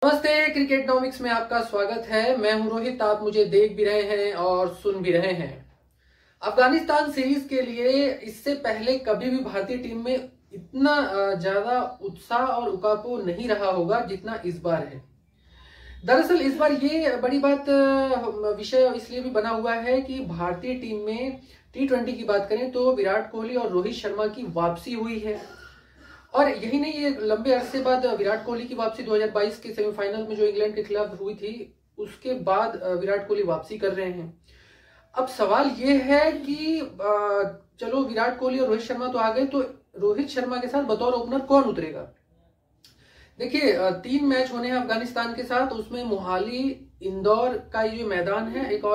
नमस्ते, क्रिकेटनॉमिक्स में आपका स्वागत है। मैं हूं रोहित। आप मुझे देख भी रहे हैं और सुन भी रहे हैं। अफगानिस्तान सीरीज के लिए इससे पहले कभी भी भारतीय टीम में इतना ज्यादा उत्साह और उकापो नहीं रहा होगा जितना इस बार है। दरअसल इस बार ये बड़ी बात विषय इसलिए भी बना हुआ है कि भारतीय टीम में T20 की बात करें तो विराट कोहली और रोहित शर्मा की वापसी हुई है। और यही नहीं, ये लंबे अरसे बाद विराट कोहली की वापसी 2022 के सेमीफाइनल में जो इंग्लैंड के खिलाफ हुई थी, उसके बाद विराट कोहली वापसी कर रहे हैं। अब सवाल ये है कि चलो विराट कोहली और रोहित शर्मा तो आ गए, तो रोहित शर्मा के साथ बतौर ओपनर कौन उतरेगा? देखिए, 3 मैच होने हैं अफगानिस्तान के साथ। उसमें मोहाली, इंदौर का ये मैदान है, एक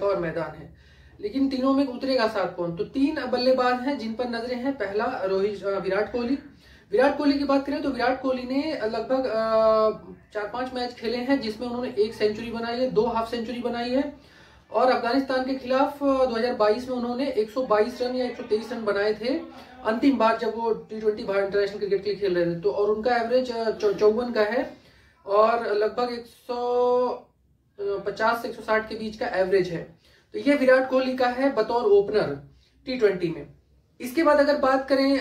और मैदान है, लेकिन तीनों में उतरेगा साथ कौन? तो 3 बल्लेबाज हैं जिन पर नजरें हैं। पहला विराट कोहली की बात करें तो विराट कोहली ने लगभग 4-5 मैच खेले हैं जिसमें उन्होंने 1 सेंचुरी बनाई है, 2 हाफ सेंचुरी बनाई है। और अफगानिस्तान के खिलाफ 2022 में उन्होंने 122 रन या 123 रन बनाए थे, अंतिम बार जब वो T20 भारत इंटरनेशनल क्रिकेट के लिए खेल रहे थे। तो और उनका एवरेज 54 का है और लगभग 150 से 160 के बीच का एवरेज है। तो ये विराट कोहली का है बतौर ओपनर T20 में। इसके बाद अगर बात करें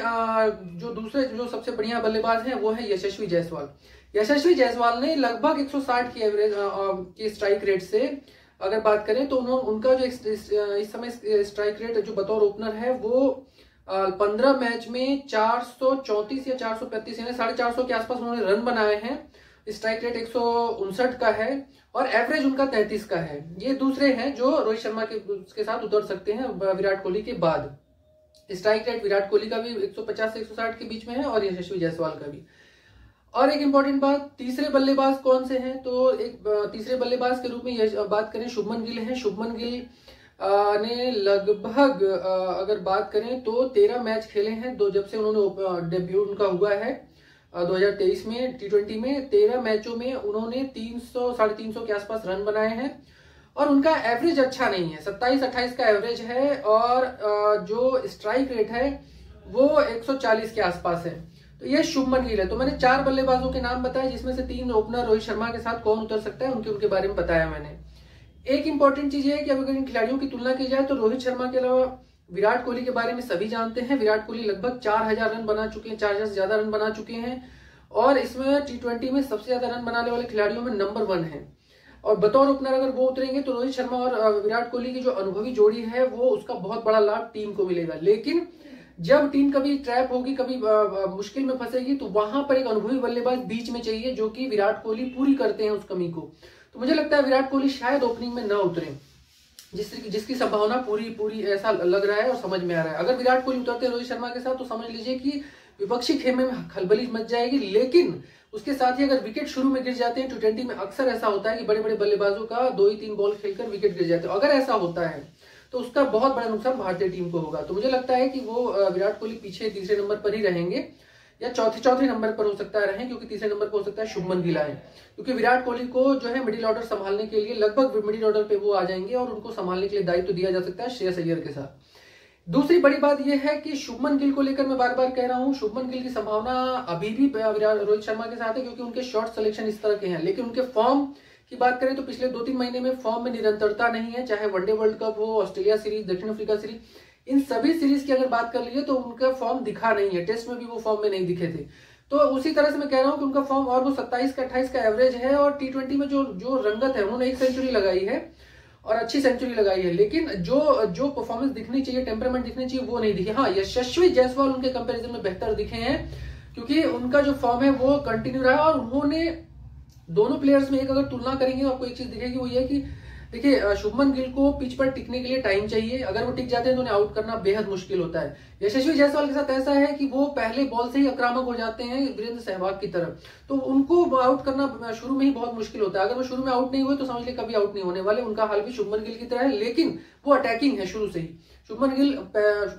जो दूसरे जो सबसे बढ़िया बल्लेबाज हैं वो है यशस्वी जायसवाल। यशस्वी जायसवाल ने लगभग 160 की एवरेज की स्ट्राइक रेट से अगर बात करें तो उनका जो इस समय स्ट्राइक रेट जो बतौर ओपनर है वो 15 मैच में 434 या 435 यानी 450 के आसपास उन्होंने रन बनाए हैं। स्ट्राइक रेट 159 का है और एवरेज उनका 33 का है। ये दूसरे हैं जो रोहित शर्मा के साथ उतर सकते हैं विराट कोहली के बाद। स्ट्राइक रेट विराट कोहली का भी 150 से 160 के बीच में है और यशस्वी जायसवाल का भी। और एक इंपॉर्टेंट बात, तीसरे बल्लेबाज कौन से हैं? तो एक तीसरे बल्लेबाज के रूप में बात करें, शुभमन गिल है। शुभमन गिल ने लगभग अगर बात करें तो 13 मैच खेले हैं जब से उन्होंने डेब्यू उनका हुआ है 2023 में T20 में। 13 मैचों में उन्होंने 300-350 के आसपास रन बनाए हैं और उनका एवरेज अच्छा नहीं है, 27-28 का एवरेज है और जो स्ट्राइक रेट है वो 140 के आसपास है। तो ये शुभमन गिल है। तो मैंने 4 बल्लेबाजों के नाम बताए जिसमें से 3 ओपनर रोहित शर्मा के साथ कौन उतर सकता है उनके बारे में बताया मैंने। एक इंपॉर्टेंट चीज है कि अगर इन खिलाड़ियों की तुलना की जाए तो रोहित शर्मा के अलावा विराट कोहली के बारे में सभी जानते हैं। विराट कोहली लगभग 4000 रन बना चुके हैं, 4000 से ज्यादा रन बना चुके हैं और इसमें T20 में सबसे ज्यादा रन बनाने वाले खिलाड़ियों में नंबर 1 है। और बतौर ओपनर अगर वो उतरेंगे तो रोहित शर्मा और विराट कोहली की जो अनुभवी जोड़ी है वो उसका बहुत बड़ा लाभ टीम को मिलेगा। लेकिन जब टीम कभी ट्रैप होगी, कभी मुश्किल में फंसेगी, तो वहां पर एक अनुभवी बल्लेबाज बीच में चाहिए जो कि विराट कोहली पूरी करते हैं उस कमी को। तो मुझे लगता है विराट कोहली शायद ओपनिंग में न उतरे, जिसकी संभावना पूरी ऐसा लग रहा है और समझ में आ रहा है। अगर विराट कोहली उतरते हैं रोहित शर्मा के साथ तो समझ लीजिए कि विपक्षी खेमे में खलबली मच जाएगी। लेकिन उसके साथ ही अगर विकेट शुरू में गिर जाते हैं, T20 में अक्सर ऐसा होता है कि बड़े बड़े बल्लेबाजों का 2 ही 3 बॉल खेलकर विकेट गिर जाते हैं। अगर ऐसा होता है तो उसका बहुत बड़ा नुकसान भारतीय टीम को होगा। तो मुझे लगता है कि वो विराट कोहली पीछे तीसरे नंबर पर ही रहेंगे या चौथे नंबर पर हो सकता है रहें, क्योंकि तीसरे नंबर पर हो सकता है शुभमन गिल आए, क्योंकि विराट कोहली को जो है मिडिल ऑर्डर संभालने के लिए लगभग मिडिल ऑर्डर पे वो आ जाएंगे और उनको संभालने के लिए दायित्व दिया जा सकता है श्रेयस अय्यर के साथ। दूसरी बड़ी बात यह है कि शुभमन गिल को लेकर मैं बार बार कह रहा हूं, शुभमन गिल की संभावना अभी भी रोहित शर्मा के साथ है क्योंकि उनके शॉट सिलेक्शन इस तरह के हैं। लेकिन उनके फॉर्म की बात करें तो पिछले 2-3 महीने में फॉर्म में निरंतरता नहीं है, चाहे वनडे वर्ल्ड कप हो, ऑस्ट्रेलिया सीरीज, दक्षिण अफ्रीका सीरीज, इन सभी सीरीज की अगर बात कर लीजिए तो उनका फॉर्म दिखा नहीं है। टेस्ट में भी वो फॉर्म में नहीं दिखे थे। तो उसी तरह से मैं कह रहा हूं कि उनका फॉर्म और वो 27 का 28 का एवरेज है और T20 में जो रंगत है, उन्होंने 1 सेंचुरी लगाई है और अच्छी सेंचुरी लगाई है, लेकिन जो परफॉर्मेंस दिखनी चाहिए, टेम्परामेंट दिखनी चाहिए, वो नहीं दिखी। हाँ, यशस्वी जायसवाल उनके कंपैरिजन में बेहतर दिखे हैं क्योंकि उनका जो फॉर्म है वो कंटिन्यू रहा और उन्होंने दोनों प्लेयर्स में एक अगर तुलना करेंगे आपको एक चीज दिखेगी, वो ये कि देखिए शुभमन गिल को पिच पर टिकने के लिए टाइम चाहिए। अगर वो टिक जाते हैं तो उन्हें आउट करना बेहद मुश्किल होता है। यशस्वी जायसवाल के साथ ऐसा है कि वो पहले बॉल से ही आक्रामक हो जाते हैं वीरेंद्र सहवाग की तरफ, तो उनको आउट करना शुरू में ही बहुत मुश्किल होता है। अगर वो शुरू में आउट नहीं हुए तो समझ ले कभी आउट नहीं होने वाले। उनका हाल भी शुभमन गिल की तरह है, लेकिन वो अटैकिंग है शुरू से ही। शुभमन गिल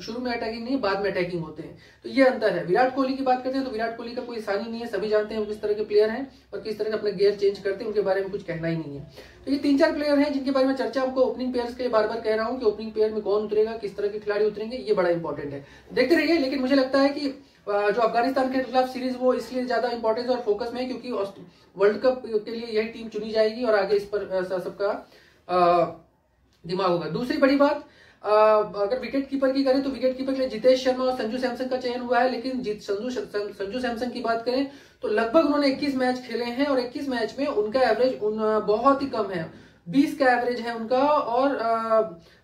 शुरू में अटैकिंग नहीं, बाद में अटैकिंग होते हैं। तो ये अंतर है। विराट कोहली की बात करते हैं तो विराट कोहली का कोई आसानी नहीं है, सभी जानते हैं वो किस तरह के प्लेयर हैं और किस तरह से अपने गियर चेंज करते हैं, उनके बारे में कुछ कहना ही नहीं है। तो ये 3-4 प्लेयर हैं जिनके बारे में चर्चा आपको ओपनिंग पेयर्स के लिए बार बार कह रहा हूं कि ओपनिंग पेयर में कौन उतरेगा, किस तरह के खिलाड़ी उतरेंगे, ये बड़ा इंपॉर्टेंट है। देखते रहिए। लेकिन मुझे लगता है कि जो अफगानिस्तान के खिलाफ सीरीज वो इसलिए ज्यादा इंपॉर्टेंस और फोकस में है क्योंकि वर्ल्ड कप के लिए यही टीम चुनी जाएगी और आगे इस पर सबका दिमाग होगा। दूसरी बड़ी बात, अगर विकेट कीपर की करें तो विकेट कीपर के लिए जितेश शर्मा और संजू सैमसन का चयन हुआ है, लेकिन संजू सैमसन की बात करें तो लगभग उन्होंने 21 मैच खेले हैं और 21 मैच में उनका एवरेज बहुत ही कम है, 20 का एवरेज है उनका। और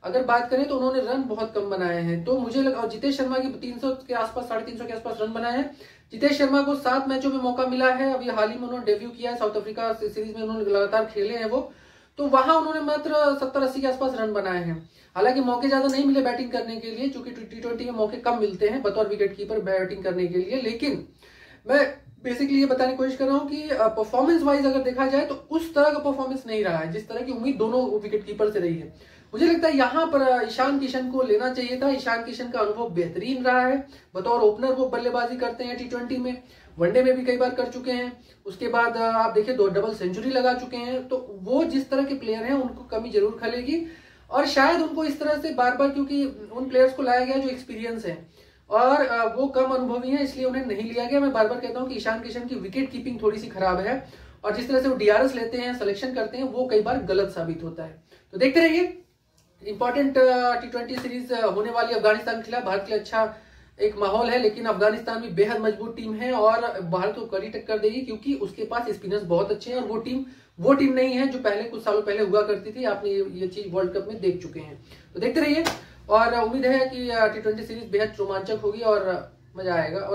अगर बात करें तो उन्होंने रन बहुत कम बनाए हैं। तो मुझे लगा, और जितेश शर्मा की 300 के आसपास, 350 के आसपास रन बनाए हैं। जितेश शर्मा को 7 मैचों में मौका मिला है, अभी हाल ही में उन्होंने डेब्यू किया है साउथ अफ्रीका सीरीज में, उन्होंने लगातार खेले हैं वो, तो वहां उन्होंने मात्र 70-80 के आसपास रन बनाए हैं। हालांकि मौके ज्यादा नहीं मिले बैटिंग करने के लिए, क्योंकि T20 में मौके कम मिलते हैं बतौर विकेट कीपर बैटिंग करने के लिए। लेकिन मैं बेसिकली ये बताने की कोशिश कर रहा हूं कि परफॉर्मेंस वाइज अगर देखा जाए तो उस तरह का परफॉर्मेंस नहीं रहा है जिस तरह की उम्मीद दोनों विकेट कीपर से रही है। मुझे लगता है यहाँ पर ईशान किशन को लेना चाहिए था। ईशान किशन का अनुभव बेहतरीन रहा है, बतौर ओपनर वो बल्लेबाजी करते हैं T20 में, वनडे में भी कई बार कर चुके हैं। उसके बाद आप देखिए 2 डबल सेंचुरी लगा चुके हैं। तो वो जिस तरह के प्लेयर हैं उनको कमी जरूर खलेगी और शायद उनको इस तरह से बार बार, क्योंकि उन प्लेयर्स को लाया गया जो एक्सपीरियंस है और वो कम अनुभवी हैं, इसलिए उन्हें नहीं लिया गया। मैं बार बार कहता हूं कि ईशान किशन की विकेट कीपिंग थोड़ी सी खराब है और जिस तरह से वो DRS लेते हैं, सिलेक्शन करते हैं, वो कई बार गलत साबित होता है। तो देखते रहिए, इंपॉर्टेंट T20 सीरीज होने वाली अफगानिस्तान के खिलाफ। भारत के लिए अच्छा एक माहौल है, लेकिन अफगानिस्तान भी बेहद मजबूत टीम है और भारत को कड़ी टक्कर देगी क्योंकि उसके पास स्पिनर्स बहुत अच्छे हैं और वो टीम नहीं है जो पहले कुछ सालों पहले हुआ करती थी। आपने ये चीज वर्ल्ड कप में देख चुके हैं। तो देखते रहिए और उम्मीद है कि T20 सीरीज बेहद रोमांचक होगी और मजा आएगा। और